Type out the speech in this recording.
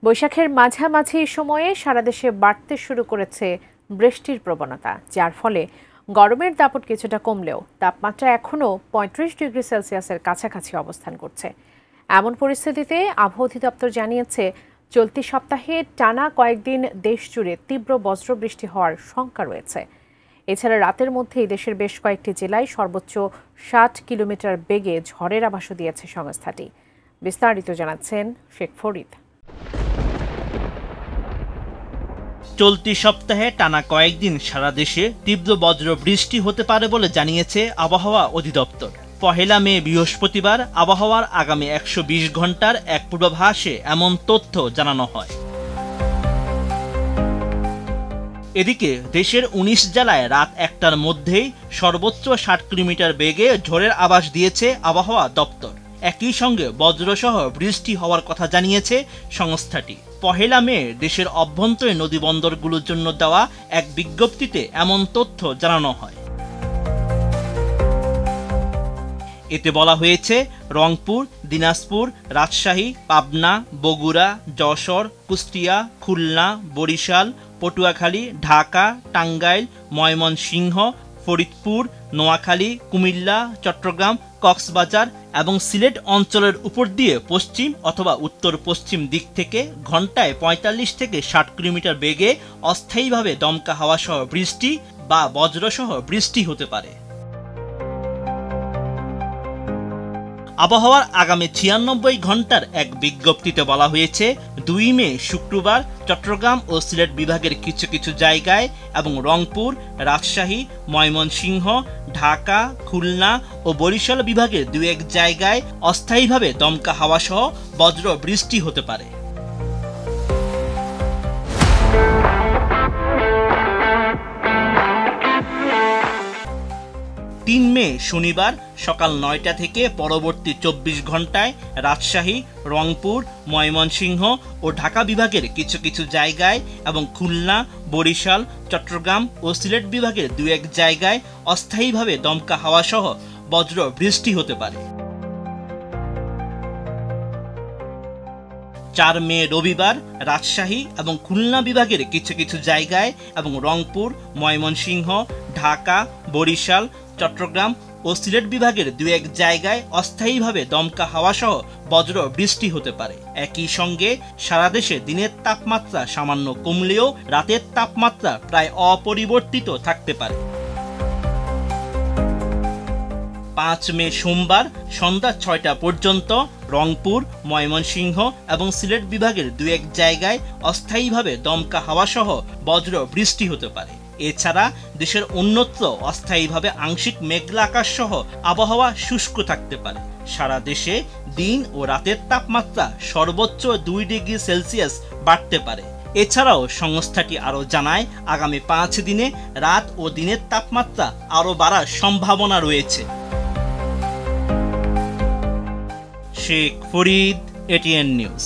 বৈশাখের মাঝামাঝি সময়ে সারা দেশে বাড়তে শুরু করেছে বৃষ্টির প্রবণতা, যার ফলে গরমের দাপট কিছুটা কমলেও তাপমাত্রা এখনও ৩৫ ডিগ্রি সেলসিয়াসের কাছাকাছি অবস্থান করছে। এমন পরিস্থিতিতে আবহাওয়া অধিদপ্তর জানিয়েছে, চলতি সপ্তাহে টানা কয়েকদিন দেশ জুড়ে তীব্র বজ্রবৃষ্টি হওয়ার শঙ্কা রয়েছে। এছাড়া রাতের মধ্যেই দেশের বেশ কয়েকটি জেলায় সর্বোচ্চ ৬০ কিলোমিটার বেগে ঝড়ের আভাসও দিয়েছে সংস্থাটি। বিস্তারিত জানাচ্ছেন শেখ ফরিদ। চলতি সপ্তাহে টানা কয়েকদিন সারা দেশে তীব্র বজ্র বৃষ্টি হতে পারে বলে জানিয়েছে আবহাওয়া অধিদপ্তর। ১ মে বৃহস্পতিবার আবহাওয়ার আগামী ১২০ ঘন্টার এক পূর্বাভাসে এমন তথ্য জানানো হয়। এদিকে দেশের ১৯ জেলায় রাত ১টার মধ্যেই সর্বোচ্চ ৬০ কিলোমিটার বেগে ঝড়ের আভাস দিয়েছে আবহাওয়া দপ্তর। একই সঙ্গে বজ্রসহ বৃষ্টি হওয়ার কথা জানিয়েছে সংস্থাটি। ১ মে দেশের অভ্যন্তরীণ নদী বন্দরগুলোর জন্য দেওয়া এক বিজ্ঞপ্তিতে এমন তথ্য জানানো হয়। এতে বলা হয়েছে, রংপুর, দিনাজপুর, রাজশাহী, পাবনা, বগুড়া, যশোর, কুষ্টিয়া, খুলনা, বরিশাল, পটুয়াখালী, ঢাকা, টাঙ্গাইল, ময়মনসিংহ, ফরিদপুর, নোয়াখালী, কুমিল্লা, চট্টগ্রাম, কক্সবাজার এবং সিলেট অঞ্চলের উপর দিয়ে পশ্চিম অথবা উত্তর পশ্চিম দিক থেকে ঘন্টায় ৪৫ থেকে ৬০ কিলোমিটার বেগে অস্থায়ীভাবে দমকা হাওয়া সহ বৃষ্টি বা বজ্রসহ বৃষ্টি হতে পারে। আবহাওয়ার আগামী ৯৬ ঘন্টার এক বিজ্ঞপ্তিতে বলা হয়েছে, ২ মে শুক্রবার চট্টগ্রাম ও সিলেট বিভাগের কিছু কিছু জায়গায় এবং রংপুর, রাজশাহী, ময়মনসিংহ, ঢাকা, খুলনা ও বরিশাল বিভাগের ২-১ জায়গায় অস্থায়ীভাবে দমকা হাওয়া সহ বজ্র বৃষ্টি হতে পারে। ৩ মে শনিবার সকাল ৯টা থেকে পরবর্তী ২৪ ঘন্টায় রাজশাহী, রংপুর, ময়মনসিংহ ও ঢাকা বিভাগের কিছু কিছু জায়গায় এবং খুলনা, বরিশাল, চট্টগ্রাম ও সিলেট বিভাগের ২-১ জায়গায় অস্থায়ীভাবে দমকা হাওয়া সহ বজ্র বৃষ্টি হতে পারে। ৪ মে রবিবার রাজশাহী এবং খুলনা বিভাগের কিছু কিছু জায়গায় এবং রংপুর, ময়মনসিংহ, ঢাকা, বরিশাল, চট্টগ্রাম ও সিলেট বিভাগের ২-১ জায়গায় অস্থায়ীভাবে দমকা হাওয়া সহ বজ্র বৃষ্টি হতে পারে। একই সঙ্গে সারা দেশে দিনের তাপমাত্রা সামান্য কমলেও রাতের তাপমাত্রা প্রায় অপরিবর্তিত থাকতে পারে। ৫ মে সোমবার সন্ধ্যা ৬টা পর্যন্ত রংপুর, ময়মনসিংহ এবং সিলেট বিভাগের ২-১ জায়গায় অস্থায়ীভাবে দমকা হাওয়া সহ বজ্র বৃষ্টি হতে পারে। এছাড়া দেশের অন্যত্র অস্থায়ীভাবে আংশিক মেঘলা আকাশ সহ আবহাওয়া শুষ্ক থাকতে পারে। সারা দেশে দিন ও রাতের তাপমাত্রা সর্বোচ্চ ২ ডিগ্রি সেলসিয়াস বাড়তে পারে। এছাড়াও সংস্থাটি আরও জানায়, আগামী ৫ দিনে রাত ও দিনের তাপমাত্রা আরও বাড়ার সম্ভাবনা রয়েছে। Sheikh Farid, ATN news.